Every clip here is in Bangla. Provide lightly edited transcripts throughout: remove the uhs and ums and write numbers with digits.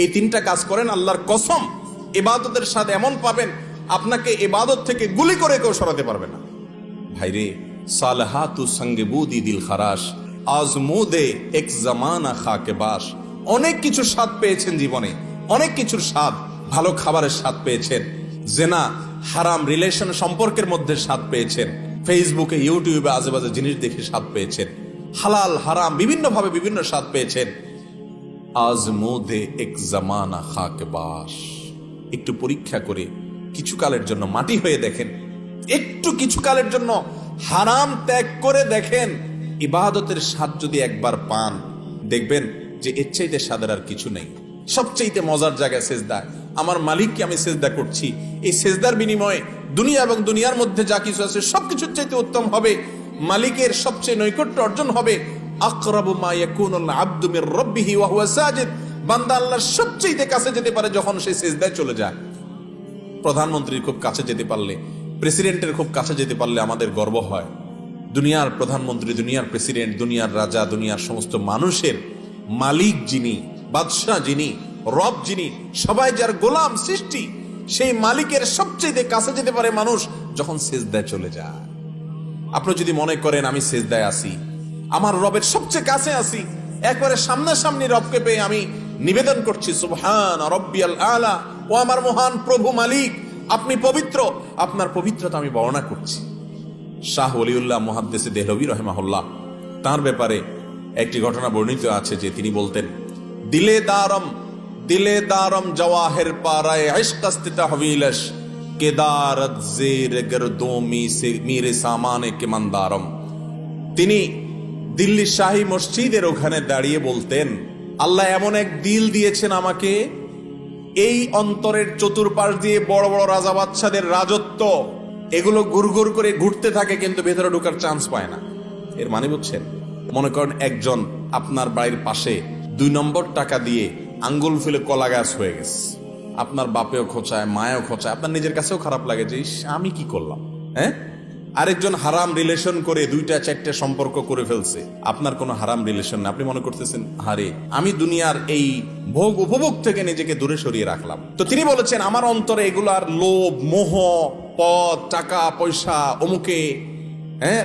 এই তিনটা কাজ করেন, আল্লাহর কসম ইবাদতের সাথে এমন পাবেন আপনাকে ইবাদত থেকে গুলি করে কেউ সরাতে পারবে না। ভাইরে, সালহাতু সঙ্গে বুদি দিল খারাস, আজমুদে এক জামানা খাকে বাস। অনেক কিছুর স্বাদ পেয়েছেন জীবনে, অনেক কিছুর স্বাদ, ভালো খাবারের স্বাদ পেয়েছেন, জেনা হারাম রিলেশন সম্পর্কের মধ্যে স্বাদ পেয়েছেন, ফেসবুকে ইউটিউবে আজেবাজে জিনিস দেখে স্বাদ পেয়েছেন, হালাল হারাম বিভিন্ন ভাবে বিভিন্ন স্বাদ পেয়েছেন। আজমুদে এক জামানা খাকে বাস। একটু পরীক্ষা করে কিছুকালের জন্য মাটি হয়ে দেখেন, একটু কিছুকালের জন্য হারাম ত্যাগ করে দেখেন, ইবাদতের স্বাদ যদি একবার পান, দেখবেন যে এর চাইতে স্বাদের আর কিছু নেই। সবচাইতে মজার জায়গায় সেজদা। আমার মালিককে আমি সেজদা করছি, এই সেজদার বিনিময়ে দুনিয়া এবং দুনিয়ার মধ্যে যা কিছু আছে সবকিছুর চাইতে উত্তম হবে, মালিকের সবচেয়ে নৈকট্য অর্জন হবে। আকরাবু মা ইয়াকুনুল আবদু মির রাব্বিহি ওয়া হুয়া সাজিদ। বান্দা আল্লাহর সবচেয়ে কাছে যেতে পারে যখন সে সেজদায় চলে যায়। প্রধানমন্ত্রীর খুব কাছে যেতে পারলে, প্রেসিডেন্টের খুব কাছে যেতে পারলে আমাদের গর্ব হয়। দুনিয়ার প্রধানমন্ত্রী, দুনিয়ার প্রেসিডেন্ট, দুনিয়ার রাজা, দুনিয়ার সমস্ত মানুষের মালিক যিনি, বাদশাহ যিনি, রব যিনি, সবাই যার গোলাম সৃষ্টি, সেই মালিকের সবচেয়ে কাছে যেতে পারে মানুষ যখন সেজদায় চলে যায়। আপনি যদি মনে করেন আমি সেজদায় আছি, আমার রবের সবচেয়ে কাছে আছি, একবারে সামনাসামনি রবকে পেয়ে আমি নিবেদন করছি সুবহান রব্বিয়াল আলা, ও আমার মহান প্রভু মালিক, আপনি পবিত্র, আপনার পবিত্রতা আমি বর্ণনা করছি। শাহ ওলিউল্লাহ মুহাদ্দিসে দেহলভী রাহিমাহুল্লাহ, তার ব্যাপারে একটি ঘটনা বর্ণিত আছে যে তিনি বলতেন, দিলে দারম জওয়াহির পারায় ইশক আস্তি তাহবিলশ, কেদারত জের গরদোমি সে মিরে সামানে কে মন্দারম। তিনি দিল্লি শাহী মসজিদের ওখানে দাঁড়িয়ে বলতেন, আল্লাহ এমন এক দিল দিয়েছেন আমাকে, এই অন্তরের চতুর্পাশ দিয়ে বড় বড় রাজা বাদশাদের রাজত্ব, এগুলো গুড়গুড় করে ঘুরতে থাকে কিন্তু ভেতরে ঢোকার চান্স পায় না। এর মানে বুঝছেন? মনে করেন একজন আপনার বাড়ির পাশে 2 নম্বর টাকা দিয়ে আঙ্গুল ফেলে কলা গাছ হয়ে গেছে, আপনার বাপেও খোঁচায়, মায়েও খোঁচায়, আপনার নিজের কাছেও খারাপ লাগে যে আমি কি করলাম। হ্যাঁ, আরেকজন হারাম রিলেশন করে 2-4টা সম্পর্ক করে ফেলছে, আপনার কোনো হারাম রিলেশন না, আপনি মনে করতেছেন হারে আমি দুনিয়ার এই ভোগ উপভোগ থেকে নিজেকে দূরে সরিয়ে রাখলাম। তো তিনি বলেছেন আমার অন্তরে এগুলার লোভ, মোহ, পদ, টাকা পয়সা, অমুকে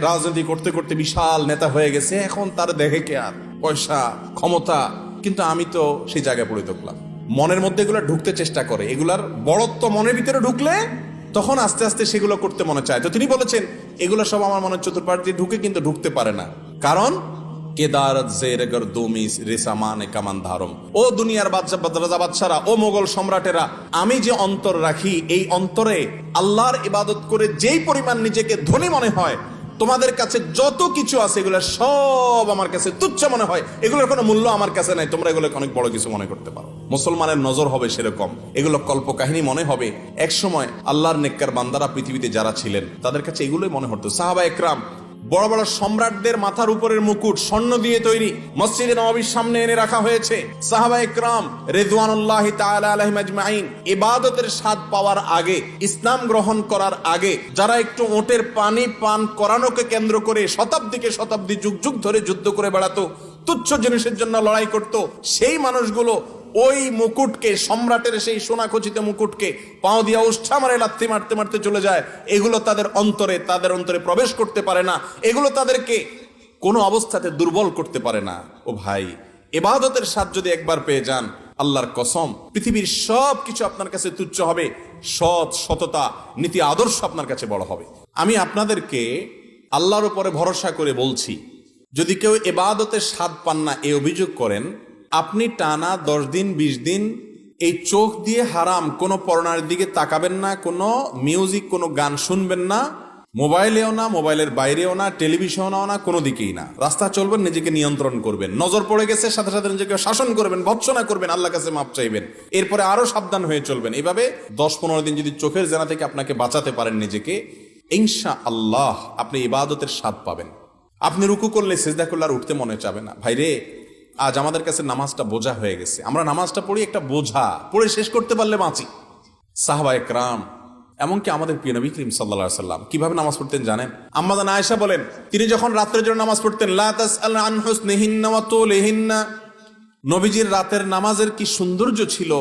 রাজনীতি করতে করতে বিশাল নেতা হয়ে গেছে, এখন তার দেখে কে আর পয়সা ক্ষমতা, কিন্তু আমি তো সেই জায়গায় পড়ে থাকলাম। মনের মধ্যে এগুলো ঢুকতে চেষ্টা করে, এগুলার বড়ত্ব মনের ভিতরে ঢুকলে তখন আস্তে আস্তে সেগুলো করতে মনে চায়। তো তিনি বলেছেন এগুলো সব আমার মনের চতুর্পাশ দিয়ে ঢুকে কিন্তু ঢুকতে পারে না, কারণ কেদারত জেরগর দোমিস রেসামানে কামান ধারম। ও দুনিয়ার রাজা বাদশারা, ও মোগল সম্রাটেরা, আমি যে অন্তর রাখি, এই অন্তরে আল্লাহর ইবাদত করে যেই পরিমাণ নিজেকে ধনী মনে হয়, তোমাদের কাছে যত কিছু আছে এগুলো সব আমার কাছে তুচ্ছ মনে হয়, এগুলোর কোনো মূল্য আমার কাছে নাই, তোমরা এগুলোকে অনেক বড় কিছু মনে করতে পারো। মুসলমানের নজর হবে সেরকম, এগুলো কল্পকাহিনী মনে হবে। এক সময় আল্লাহর নেককার বান্দারা পৃথিবীতে যারা ছিলেন তাদের কাছে এগুলোই মনে হতো। সাহাবা একরাম, বড় বড় সম্রাটদের মাথার উপরের মুকুট স্বর্ণ দিয়ে তৈরি, মসজিদে নববীর সামনে এনে রাখা হয়েছে। সাহাবা একরাম রিদওয়ানুল্লাহি তাআলা আলাইহিম আজমাইন ইবাদতের স্বাদ পাওয়ার আগে, ইসলাম গ্রহণ করার আগে, যারা একটু ওটের পানি পান করানোকে কেন্দ্র করে শতাব্দীকে শতাব্দী যুগ যুগ ধরে যুদ্ধ করে বেড়াতো, তুচ্ছ জিনিসের জন্য লড়াই করত, সেই মানুষগুলো ওই মুকুটকে, সম্রাটের সেই সোনা খচিত মুকুটকে পাও দিয়া উষ্ঠা মারে লাথি মারতে মারতে চলে যায়। এগুলো তাদের অন্তরে প্রবেশ করতে পারে না, এগুলো তাদেরকে কোনো অবস্থাতে দুর্বল করতে পারে না। ও ভাই, ইবাদতের স্বাদ যদি একবার পেয়ে যান, আল্লাহর কসম পৃথিবীর সব কিছু আপনার কাছে তুচ্ছ হবে, সততা, নীতি আদর্শ আপনার কাছে বড় হবে। আমি আপনাদেরকে আল্লাহর উপরে ভরসা করে বলছি, যদি কেউ ইবাদতের স্বাদ পান না এই অভিযোগ করেন, আপনি টানা 10 দিন 20 দিন এই চোখ দিয়ে হারাম কোনো পর্নোর দিকে তাকাবেন না, কোনো মিউজিক, কোনো গান শুনবেন না, মোবাইলেও না, মোবাইলের বাইরেও না, টেলিভিশনেও না, কোনো দিকেই না। রাস্তা চলবেন, নিজেকে নিয়ন্ত্রণ করবেন, নজর পড়ে গেছে সাথে সাথে নিজেকে শাসন করবেন, ভৎসনা করবেন, আল্লাহর কাছে মাপ চাইবেন, এরপরে আরো সাবধান হয়ে চলবেন। এভাবে 10-15 দিন যদি চোখের জেনা থেকে আপনাকে বাঁচাতে পারেন নিজেকে, ইনশাআল্লাহ আপনি ইবাদতের স্বাদ পাবেন। আপনি রুকু করলে, সিজদা করলে আর উঠতে মনে চাবে না। ভাইরে, আজ আমাদের কাছে নামাজটা বোঝা হয়ে গেছে, আমরা নামাজটা পড়ি একটা বোঝা, পড়ে শেষ করতে পারলে বাঁচি। সাহাবা একরাম, এমনকি আমাদের প্রিয় নবী করিম সাল্লাল্লাহু আলাইহি সাল্লাম কিভাবে নামাজ পড়তেন জানেন? আম্মা জান আয়েশা বলেন, তিনি যখন রাত্রের জন্য নামাজ পড়তেন, লা তাসআল আন হুসনিহিন্না ওয়া তুলিহিন্না, নবীজির রাতের নামাজের কি সৌন্দর্য ছিল,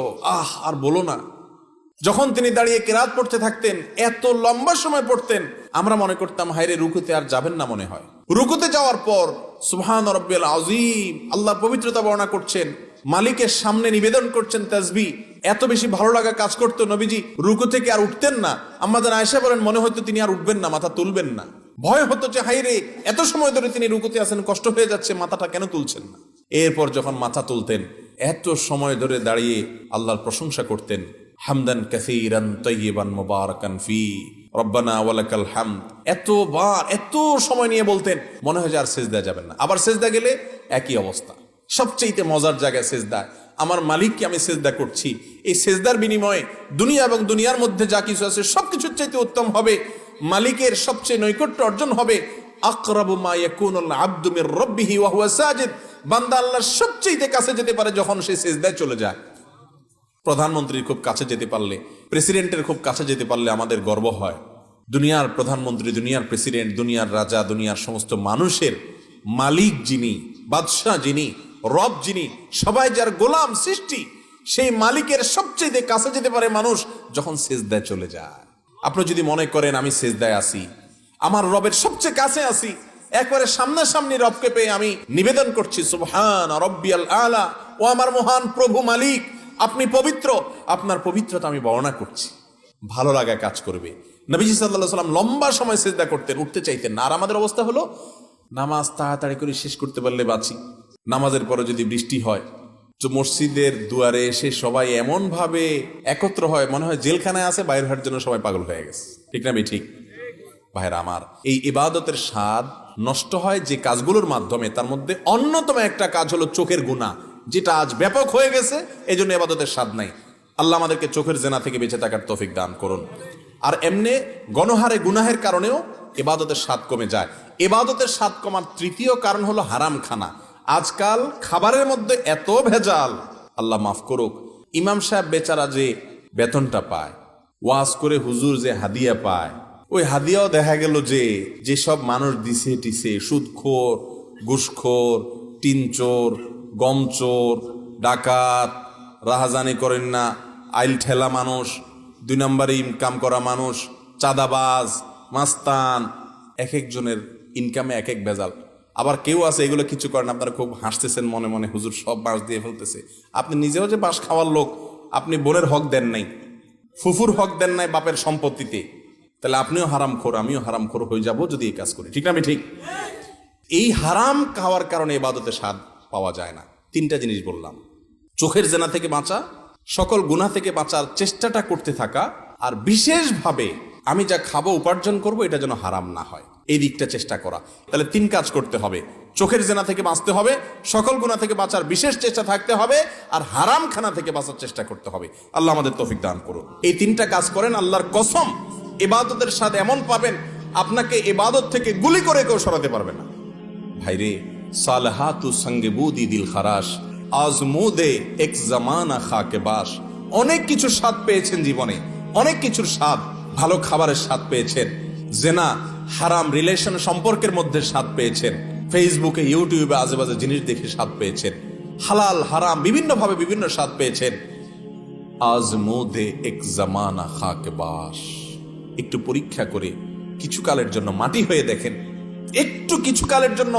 আর বলো না। যখন তিনি দাঁড়িয়ে কেরাত পড়তে থাকতেন, এত লম্বা সময় পড়তেন, আমরা মনে করতাম হায়রে রুকুতে আর যাবেন না মনে হয়। রুকুতে যাওয়ার পর সুবহান রাব্বিয়াল আযীম, আল্লাহ পবিত্রতা বর্ণনা করছেন, মালিকের সামনে নিবেদন করছেন তাসবিহ। এত বেশি ভালো লাগা কাজ করতো, নবীজি রুকু থেকে আর উঠতেন না। আমাদের আয়েশা বলেন মনে হতো তিনি আর উঠবেন না, মাথা তুলবেন না। ভয় হতো যে হায়রে এত সময় ধরে তিনি রুকুতে আছেন, কষ্ট হয়ে যাচ্ছে, মাথাটা কেন তুলছেন না। এরপর যখন মাথা তুলতেন, এত সময় ধরে দাঁড়িয়ে আল্লাহর প্রশংসা করতেন, হামদান কাসীরান তাইয়িবান মুবারাকান ফি রব্বানা ওয়ালাকাল হামদ। এত সময় নিয়ে বলতেন, মনে হয় যে আর সেজদা যাবেন না। আবার সেজদা গেলে একই অবস্থা। সবচেয়ে মজার জায়গায় সেজদা, আমার মালিককে আমি সেজদা করছি। এই সেজদার বিনিময়ে দুনিয়া এবং দুনিয়ার মধ্যে যা কিছু আছে সবকিছুর চাইতে উত্তম হবে, মালিকের সবচেয়ে নৈকট্য অর্জন হবে। আকরাবু মা ইয়াকুনুল আবদু মির রাব্বিহি ওয়া হুয়া সাজিদ। বান্দা আল্লাহর সবচেয়ে কাছে যেতে পারে যখন সে সেজদায় চলে যায়। প্রধানমন্ত্রীর খুব কাছে যেতে পারলে, প্রেসিডেন্টের খুব কাছে যেতে পারলে আমাদের গর্ব হয়। দুনিয়ার প্রধানমন্ত্রী, দুনিয়ার প্রেসিডেন্ট, দুনিয়ার রাজা, দুনিয়ার সমস্ত মানুষের মালিক যিনি, বাদশাহ যিনি, রব যিনি, সবাই যার গোলাম সৃষ্টি, সেই মালিকের সবচেয়ে কাছে যেতে পারে মানুষ যখন সেজদায় চলে যায়। আপনি যদি মনে করেন আমি সেজদায় আসি, আমার রবের সবচেয়ে কাছে আসি, একবারে সামনাসামনি রবকে পেয়ে আমি নিবেদন করছি সুবহান রাব্বিয়াল আলা, ও আমার মহান প্রভু মালিক, আপনি পবিত্র, আপনার পবিত্রতা আমি বর্ণনা করছি। ভালো লাগা কাজ করবে। নবীজি সাল্লাল্লাহু আলাইহি ওয়াসাল্লাম লম্বা সময় সিজদা করতেন, উঠতে চাইতেন না। আর আমাদের অবস্থা হলো নামাজ তাড়াতাড়ি করে শেষ করতে পারলে বাঁচি। নামাজের পরে যদি বৃষ্টি হয় তো মসজিদের দুয়ারে এসে সবাই এমন ভাবে একত্র হয়, মনে হয় জেলখানায় আছে, বাইরে হওয়ার জন্য সবাই পাগল হয়ে গেছে। ঠিক না ঠিক ভাইরা আমার? এই ইবাদতের স্বাদ নষ্ট হয় যে কাজগুলোর মাধ্যমে, তার মধ্যে অন্যতম একটা কাজ হলো চোখের গুনাহ, যেটা আজ ব্যাপক হয়ে গেছে। এই জন্য ইবাদতের স্বাদ নাই। আল্লাহ আমাদেরকে চোখের জেনা থেকে বেঁচে থাকার তৌফিক দান করুন। আর এমনি গণহারে গুনাহের কারণেও ইবাদতের স্বাদ কমে যায়। ইবাদতের স্বাদ কমার তৃতীয় কারণ হলো হারাম খানা। আজকাল খাবারের মধ্যে এত ভেজাল, আল্লাহ মাফ করুক। ইমাম সাহেব বেচারা যে বেতনটা পায়, ওয়াজ করে হুজুর যে হাদিয়া পায়, ওই হাদিয়াও দেখা গেল যে যেসব মানুষ দিছে টিছে, সুদখোর, ঘুষখোর, টিনচোর, গমচোর, ডাকাত, রাহাজানি করেন না, আইল ঠেলা মানুষ, 2 নম্বরে ইনকাম করা মানুষ, চাঁদাবাজ, মাস্তান, এক একজনের ইনকামে এক এক ভেজাল। আবার কেউ আছে এগুলো কিছু করেন, আপনারা খুব হাসতেছেন মনে মনে, হুজুর সব বাঁশ দিয়ে ফেলতেছে। আপনি নিজেও যে বাঁশ খাওয়ার লোক, আপনি বোনের হক দেন নাই, ফুফুর হক দেন নাই বাপের সম্পত্তিতে, তাহলে আপনিও হারামখোর, আমিও হারামখোর হয়ে যাব যদি এই কাজ করি। ঠিক না ঠিক? এই হারাম খাওয়ার কারণে ইবাদতে স্বাদ পাওয়া যায় না। 3টা জিনিস বললাম, চোখের জেনা থেকে বাঁচা, সকল গুনাহ থেকে বাঁচার চেষ্টাটা করতে থাকা, আর বিশেষভাবে আমি যা খাবো উপার্জন করব এটা যেন হারাম না হয়, এই দিকটা চেষ্টা করা। তাহলে 3 কাজ করতে হবে, চোখের জেনা থেকে বাঁচতে হবে, সকল গুনাহ থেকে বাঁচার বিশেষ চেষ্টা থাকতে হবে, আর হারাম খানা থেকে বাঁচার চেষ্টা করতে হবে। আল্লাহ আমাদের তৌফিক দান করুন। এই 3টা কাজ করেন, আল্লাহর কসম ইবাদতের স্বাদ এমন পাবেন, আপনাকে ইবাদত থেকে গুলি করে কেউ সরাতে পারবে না। ভাইরে, সালহাতু সঙ্গে বুদি দিল খারাস, আজমুদে এক জামানা খাকে বাস। অনেক কিছুর স্বাদ পেয়েছেন জীবনে, অনেক কিছুর স্বাদ, ভালো খাবারের স্বাদ পেয়েছেন, জেনা হারাম রিলেশন সম্পর্কের মধ্যে স্বাদ পেয়েছেন, ফেসবুকে ইউটিউবে আজেবাজে জিনিস দেখে স্বাদ পেয়েছেন, হালাল হারাম বিভিন্ন ভাবে বিভিন্ন স্বাদ পেয়েছেন। আজমুদে এক জামানা খাকে বাস। একটু পরীক্ষা করে কিছুকালের জন্য মাটি হয়ে দেখেন, একটু কিছুকালের জন্য